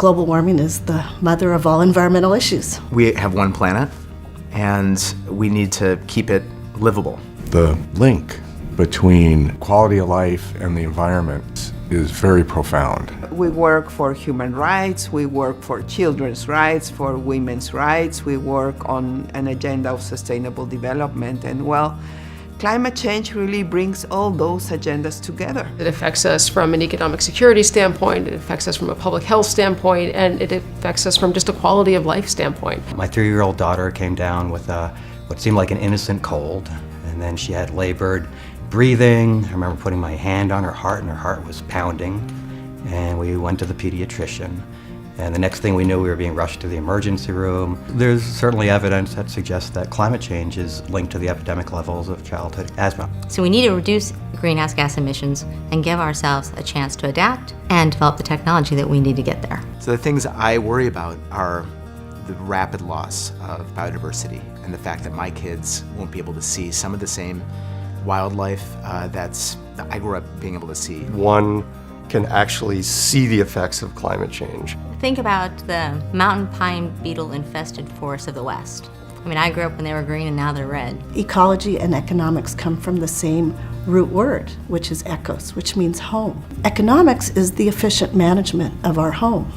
global warming is the mother of all environmental issues. We have one planet, and we need to keep it livable. The link between quality of life and the environment is very profound. We work for human rights, we work for children's rights, for women's rights, we work on an agenda of sustainable development, and well, climate change really brings all those agendas together. It affects us from an economic security standpoint, it affects us from a public health standpoint, and it affects us from just a quality of life standpoint. My 3-year-old daughter came down with what seemed like an innocent cold, and then she had labored breathing. I remember putting my hand on her heart, and her heart was pounding, and we went to the pediatrician. And the next thing we knew, we were being rushed to the emergency room. There's certainly evidence that suggests that climate change is linked to the epidemic levels of childhood asthma. So we need to reduce greenhouse gas emissions and give ourselves a chance to adapt and develop the technology that we need to get there. So the things I worry about are the rapid loss of biodiversity and the fact that my kids won't be able to see some of the same wildlife that I grew up being able to see. One can actually see the effects of climate change. Think about the mountain pine beetle infested forests of the West. I mean, I grew up when they were green and now they're red. Ecology and economics come from the same root word, which is ecos, which means home. Economics is the efficient management of our home.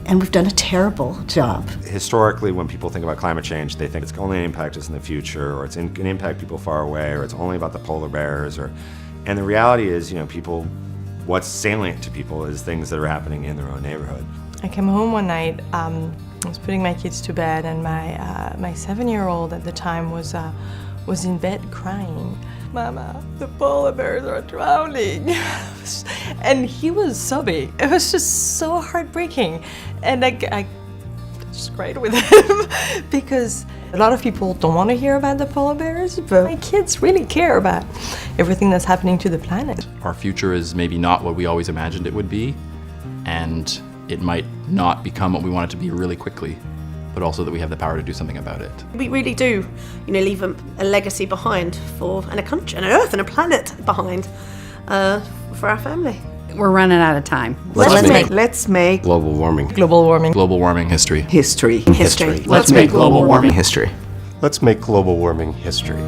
And we've done a terrible job. Historically, when people think about climate change, they think it's only going to impact us in the future, or it's going to impact people far away, or it's only about the polar bears. And the reality is, what's salient to people is things that are happening in their own neighborhood. I came home one night, I was putting my kids to bed, and my 7-year-old at the time was in bed crying. Mama, the polar bears are drowning. And he was sobbing. It was just so heartbreaking. And I just cried with him because a lot of people don't want to hear about the polar bears, but my kids really care about everything that's happening to the planet. Our future is maybe not what we always imagined it would be, and it might not become what we want it to be really quickly, but also that we have the power to do something about it. We really do, leave a legacy behind and a country, and an earth, and a planet behind for our family. We're running out of time. Let's make global warming. Global warming. Global warming history. History. Let's make global warming history. Let's make global warming history.